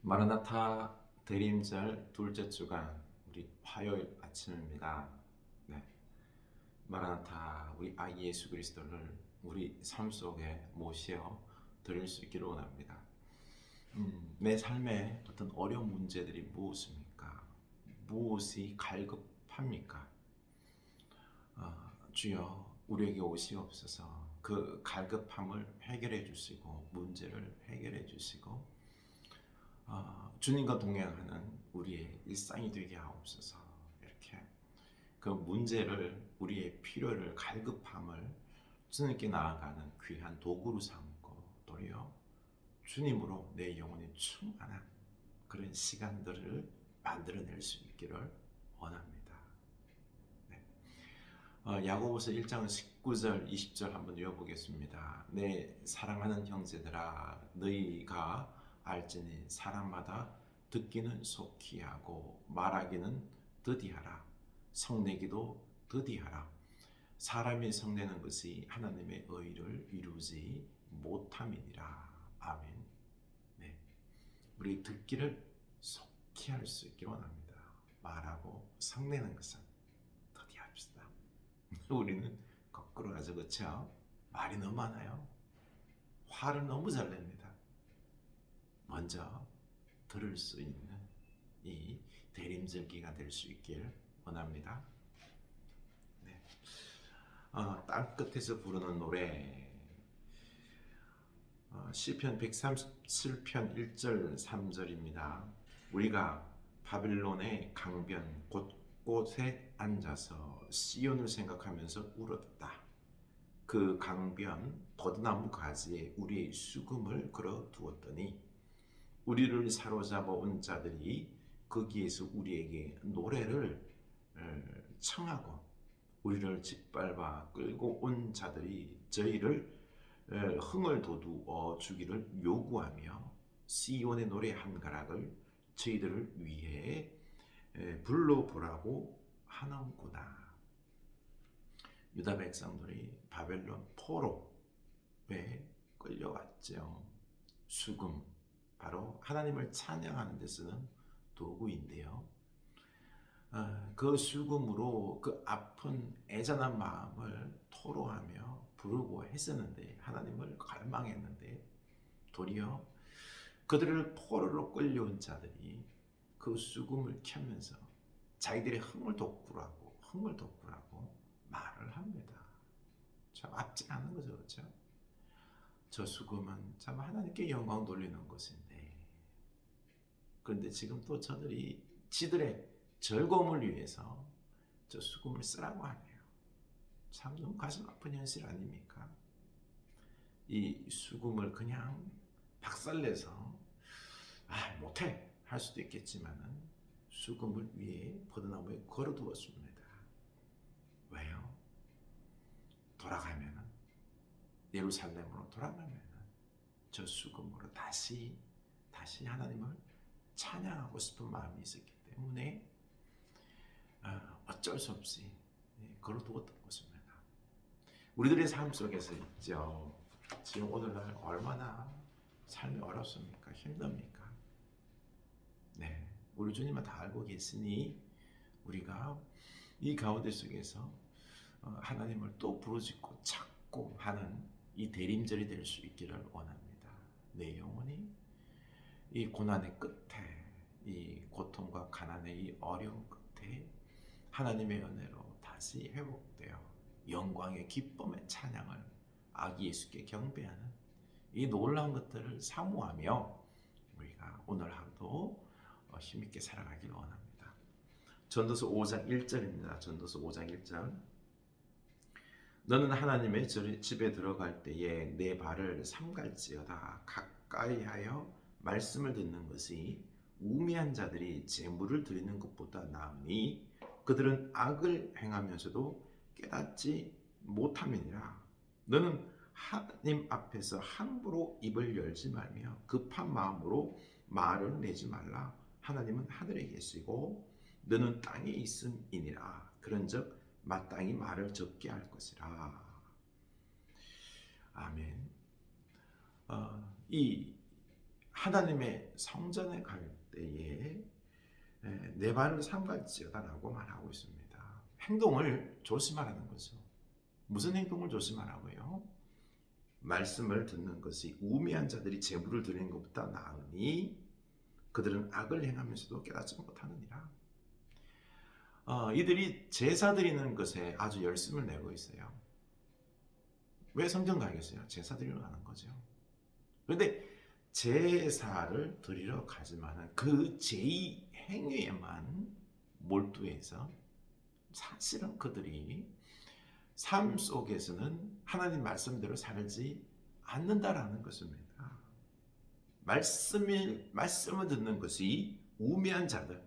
마라나타 대림절 둘째 주간 우리 화요일 아침입니다. 네, 마라나타 우리 아기 예수 그리스도를 우리 삶 속에 모시어 드릴 수 있기를 원합니다. 내 삶에 어떤 어려운 문제들이 무엇입니까? 무엇이 갈급합니까? 주여 우리에게 오시옵소서. 그 갈급함을 해결해 주시고 문제를 해결해 주시고 주님과 동행하는 우리의 일상이 되게 하옵소서. 이렇게 그 문제를 우리의 필요를 갈급함을 주님께 나아가는 귀한 도구로 삼고 도리어 주님으로 내 영혼이 충만한 그런 시간들을 만들어낼 수 있기를 원합니다. 네. 야고보서 1장 19절 20절 한번 읽어보겠습니다. 내 사랑하는 형제들아 너희가 알지니 사람마다 듣기는 속히 하고 말하기는 더디하라. 성내기도 더디하라. 사람이 성내는 것이 하나님의 의를 이루지 못함이니라. 아멘. 네, 우리 듣기를 속히 할 수 있기 원합니다. 말하고 성내는 것은 더디합시다. 우리는 거꾸로 하죠, 그렇죠? 말이 너무 많아요. 화를 너무 잘 냅니다. 먼저 들을 수 있는 이 대림절기가 될 수 있길 원합니다. 네. 땅 끝에서 부르는 노래 시편 137편 1절 3절입니다. 우리가 바빌론의 강변 곳곳에 앉아서 시온을 생각하면서 울었다. 그 강변 버드나무 가지에 우리의 수금을 걸어 두었더니 우리를 사로잡아 온 자들이 거기에서 우리에게 노래를 청하고 우리를 짓밟아 끌고 온 자들이 저희를 흥을 돋우어 주기를 요구하며 시온의 노래 한 가락을 저희들을 위해 불러보라고 하는구나. 유다 백성들이 바벨론 포로에 끌려왔죠. 수금, 바로 하나님을 찬양하는 데 쓰는 도구인데요. 그 수금으로 그 아픈 애잔한 마음을 토로하며 부르고 했었는데 하나님을 갈망했는데 도리어 그들을 포로로 끌려온 자들이 그 수금을 켜면서 자기들의 흥을 돋구라고 말을 합니다. 참 앞지않은 거죠, 그렇죠? 저 수금은 참 하나님께 영광 돌리는 것인데, 그런데 지금 또 저들이 지들의 즐거움을 위해서 저 수금을 쓰라고 하네요. 참 너무 가슴 아픈 현실 아닙니까? 이 수금을 그냥 박살내서 못해 할 수도 있겠지만은 수금을 위에 버드나무에 걸어두었습니다. 왜요? 돌아가면은 예루살렘으로 돌아가면은 저 수금으로 다시 하나님을 찬양하고 싶은 마음이 있었기 때문에 어쩔 수 없이 걸어두었던 것입니다. 우리들의 삶 속에서 있죠. 지금 오늘날 얼마나 삶이 어렵습니까? 힘듭니까? 네, 우리 주님은 다 알고 계시니 우리가 이 가운데 속에서 하나님을 또 부르짖고 찾고 하는 이 대림절이 될 수 있기를 원합니다. 내 영혼이 이 고난의 끝에, 이 고통과 가난의 이 어려움 끝에 하나님의 은혜로 다시 회복되어 영광의 기쁨의 찬양을 아기 예수께 경배하는 이 놀라운 것들을 사모하며 우리가 오늘 하루도 힘있게 살아가길 원합니다. 전도서 5장 1절입니다. 전도서 5장 1절. 너는 하나님의 집에 들어갈 때에 내 발을 삼갈지어다. 가까이하여 말씀을 듣는 것이 우매한 자들이 제물을 드리는 것보다 나으니 그들은 악을 행하면서도 깨닫지 못함이니라. 너는 하나님 앞에서 함부로 입을 열지 말며 급한 마음으로 말을 내지 말라. 하나님은 하늘에 계시고 너는 땅에 있음이니라. 그런즉 마땅히 말을 적게 할 것이라. 아멘. 이 하나님의 성전에 갈 때에 내 발을 삼갈지어다라고 말하고 있습니다. 행동을 조심하라는 거죠. 무슨 행동을 조심하라고요? 말씀을 듣는 것이 우매한 자들이 재물을 드리는 것보다 나으니 그들은 악을 행하면서도 깨닫지 못하느니라. 이들이 제사 드리는 것에 아주 열심을 내고 있어요. 왜 성전 가겠어요? 제사 드리러 가는 거죠. 그런데 제사를 드리러 가지만 그 제의 행위에만 몰두해서 사실은 그들이 삶 속에서는 하나님 말씀대로 살지 않는다라는 것입니다. 말씀을 듣는 것이 우매한 자들,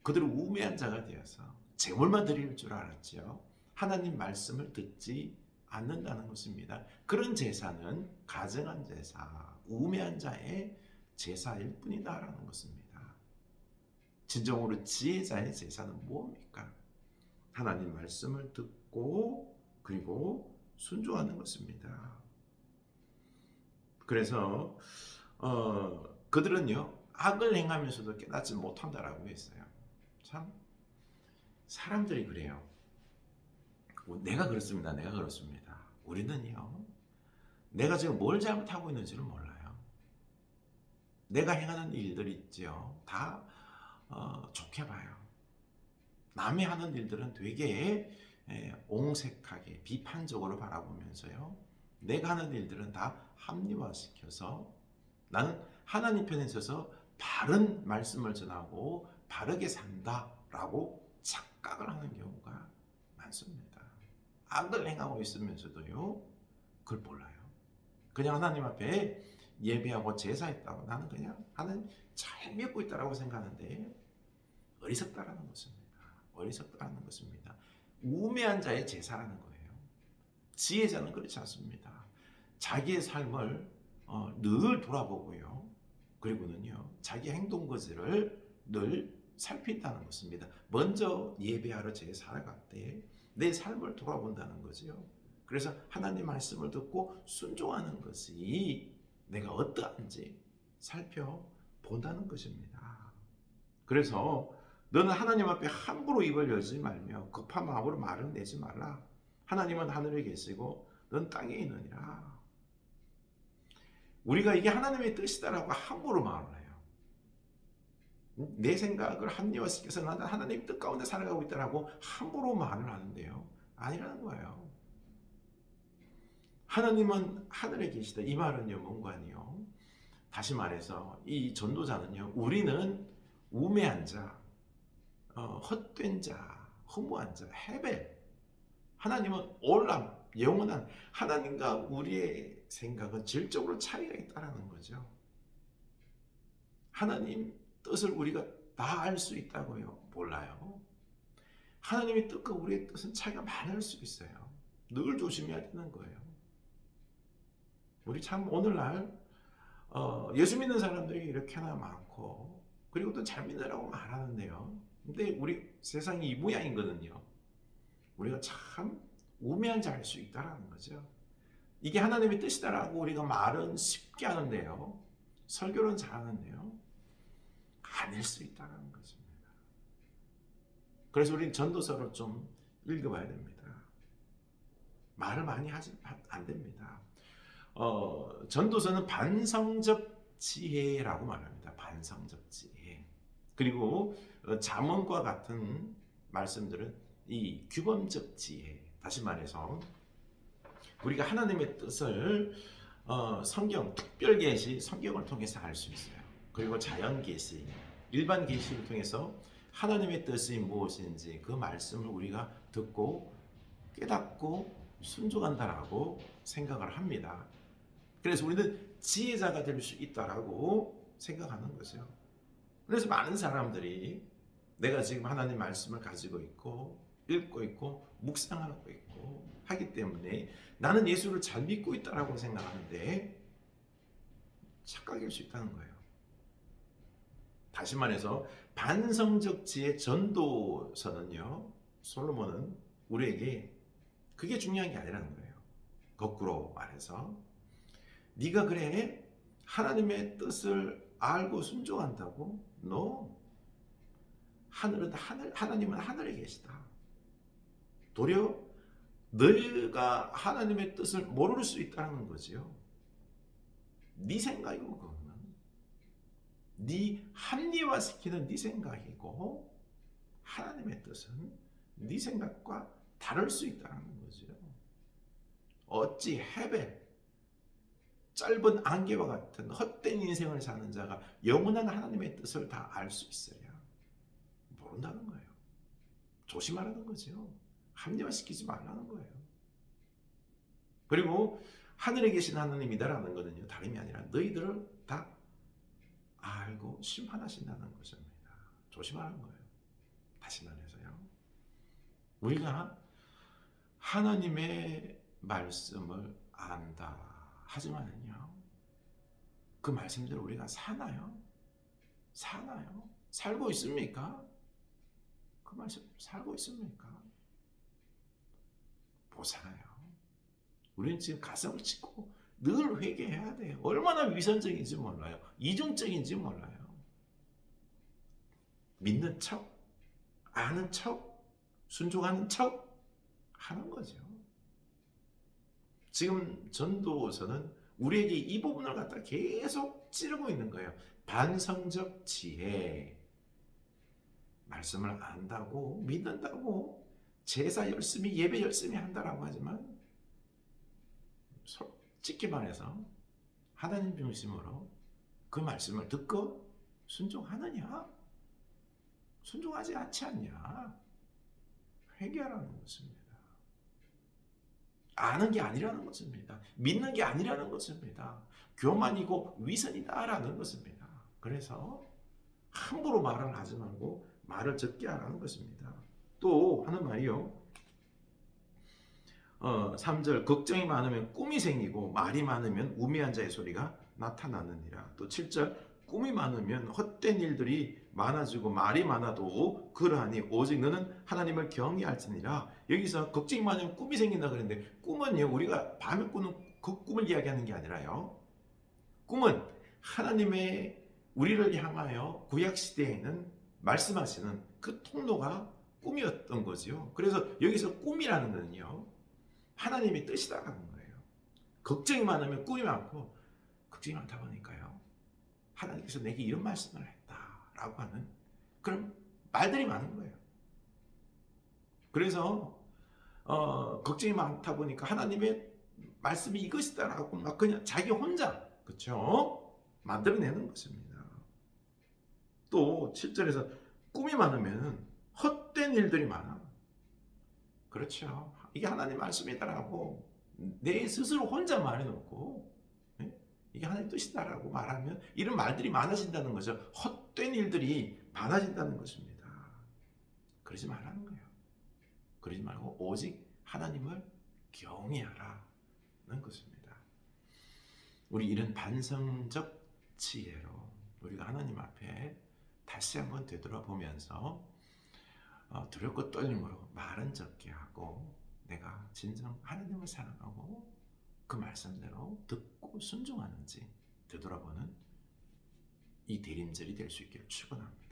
그들은 우매한 자가 되어서 제물만 드릴 줄 알았죠. 하나님 말씀을 듣지 않는다는 것입니다. 그런 제사는 가증한 제사, 우매한 자의 제사일 뿐이다라는 것입니다. 진정으로 지혜자의 제사는 무엇입니까? 하나님 말씀을 듣고 그리고 순종하는 것입니다. 그래서 그들은요 악을 행하면서도 깨닫지 못한다라고 했어요. 참 사람들이 그래요. 내가 그렇습니다. 내가 그렇습니다. 우리는요 내가 지금 뭘 잘못하고 있는지를 몰라요. 내가 행하는 일들이 있죠. 다 좋게 봐요. 남이 하는 일들은 되게 옹색하게 비판적으로 바라보면서요. 내가 하는 일들은 다 합리화시켜서 나는 하나님 편에 서서 바른 말씀을 전하고 바르게 산다라고 착각을 하는 경우가 많습니다. 악을 행하고 있으면서도요. 그걸 몰라요. 그냥 하나님 앞에 예배하고 제사했다고 나는 그냥 하나님 잘 믿고 있다라고 생각하는데 어리석다라는 것입니다. 어리석다라는 것입니다. 우매한 자의 제사라는 거예요. 지혜자는 그렇지 않습니다. 자기의 삶을 늘 돌아보고요. 그리고는요, 자기 행동 거지를 늘 살핀다는 것입니다. 먼저 예배하러 제사를 갈 때 내 삶을 돌아본다는 거죠. 그래서 하나님 말씀을 듣고 순종하는 것이 내가 어떠한지 살펴본다는 것입니다. 그래서 너는 하나님 앞에 함부로 입을 열지 말며 급한 마음으로 말을 내지 말라. 하나님은 하늘에 계시고 넌 땅에 있느니라. 우리가 이게 하나님의 뜻이다라고 함부로 말을 해요. 내 생각을 합리화시켜서 나는 하나님 뜻 가운데 살아가고 있다라고 함부로 말을 하는데요. 아니라는 거예요. 하나님은 하늘에 계시다. 이 말은요, 뭔가요? 다시 말해서 이 전도자는요, 우리는 우매한 자, 헛된 자, 허무한 자, 헤벨. 하나님은 올람, 영원한. 하나님과 우리의 생각은 질적으로 차이가 있다는 거죠. 하나님 뜻을 우리가 다 알 수 있다고요? 몰라요. 하나님의 뜻과 우리의 뜻은 차이가 많을 수 있어요. 늘 조심해야 되는 거예요. 우리 참 오늘날 예수 믿는 사람들이 이렇게나 많고 그리고 또 잘 믿으라고 말하는데요. 근데 우리 세상이 이 모양이거든요. 우리가 참 우매한 자일 수 있다는 거죠. 이게 하나님의 뜻이다라고 우리가 말은 쉽게 하는데요. 설교는 잘하는데요. 아닐 수 있다는 것입니다. 그래서 우리는 전도서를 좀 읽어봐야 됩니다. 말을 많이 하지 안 됩니다. 전도서는 반성적 지혜라고 말합니다. 반성적 지혜. 그리고 잠언과 같은 말씀들은 이 규범적 지혜. 다시 말해서 우리가 하나님의 뜻을 성경, 특별 계시, 성경을 통해서 알 수 있어요. 그리고 자연 계시, 일반 계시를 통해서 하나님의 뜻이 무엇인지 그 말씀을 우리가 듣고 깨닫고 순종한다라고 생각을 합니다. 그래서 우리는 지혜자가 될 수 있다라고 생각하는 거죠. 그래서 많은 사람들이 내가 지금 하나님 말씀을 가지고 있고 읽고 있고 묵상하고 있고 하기 때문에 나는 예수를 잘 믿고 있다라고 생각하는데 착각일 수 있다는 거예요. 다시 말해서 반성적 지혜 전도서는요, 솔로몬은 우리에게 그게 중요한 게 아니라는 거예요. 거꾸로 말해서 네가 그래 하나님의 뜻을 알고 순종한다고? No. 하나님은 하늘에 계시다. 도리어 너희가 하나님의 뜻을 모를 수 있다는 거지요. 네 생각이고 그거는 네 합리화시키는 네 생각이고 하나님의 뜻은 네 생각과 다를 수 있다는 거죠. 어찌 헤벨 짧은 안개와 같은 헛된 인생을 사는 자가 영원한 하나님의 뜻을 다 알 수 있어야 모른다는 거예요. 조심하라는 거죠. 합리화시키지 말라는 거예요. 그리고 하늘에 계신 하나님이다라는 것은요, 다름이 아니라 너희들을 다 알고 심판하신다는 것입니다. 조심하라는 거예요. 다시 말해서요. 우리가 하나님의 말씀을 안다. 하지만은요, 그 말씀대로 우리가 사나요? 사나요? 살고 있습니까? 그 말씀 살고 있습니까? 못 살아요. 우리는 지금 가슴을 찢고 늘 회개해야 돼요. 얼마나 위선적인지 몰라요. 이중적인지 몰라요. 믿는 척, 아는 척, 순종하는 척 하는 거죠. 지금 전도서는 우리에게 이 부분을 갖다 계속 찌르고 있는 거예요. 반성적 지혜. 말씀을 안다고, 믿는다고, 제사 열심히, 예배 열심히 한다라고 하지만 솔직히 말해서 하나님 중심으로 그 말씀을 듣고 순종하느냐? 순종하지 않지 않냐? 회개하라는 것입니다. 아는 게 아니라는 것입니다. 믿는 게 아니라는 것입니다. 교만이고 위선이다라는 것입니다. 그래서 함부로 말을 하지 말고 말을 적게 하라는 것입니다. 또 하는 말이요. 3절 걱정이 많으면 꿈이 생기고 말이 많으면 우매한 자의 소리가 나타나느니라. 또 7절 꿈이 많으면 헛된 일들이 많아지고 말이 많아도 그러하니 오직 너는 하나님을 경외할지니라. 여기서 걱정이 많으면 꿈이 생긴다 그랬는데 꿈은요, 우리가 밤에 꾸는 그 꿈을 이야기하는 게 아니라요. 꿈은 하나님의 우리를 향하여 구약시대에는 말씀하시는 그 통로가 꿈이었던 거지요. 그래서 여기서 꿈이라는 거는요, 하나님의 뜻이다라는 거예요. 걱정이 많으면 꿈이 많고, 걱정이 많다 보니까요, 하나님께서 내게 이런 말씀을 했다라고 하는 그런 말들이 많은 거예요. 그래서 걱정이 많다 보니까 하나님의 말씀이 이것이다라고 막 그냥 자기 혼자, 그렇죠? 만들어내는 것입니다. 또 7절에서 꿈이 많으면 헛된 일들이 많아. 그렇죠. 이게 하나님 말씀이다라고 내 스스로 혼자 말해놓고 이게 하나님 뜻이다라고 말하면 이런 말들이 많아진다는 거죠. 헛된 일들이 많아진다는 것입니다. 그러지 말라는 거예요. 그러지 말고 오직 하나님을 경외하라는 것입니다. 우리 이런 반성적 지혜로 우리가 하나님 앞에 다시 한번 되돌아보면서 두렵고 떨림으로 말은 적게 하고 내가 진정 하나님을 사랑하고 그 말씀대로 듣고 순종하는지 되돌아보는 이 대림절이 될 수 있기를 축원합니다.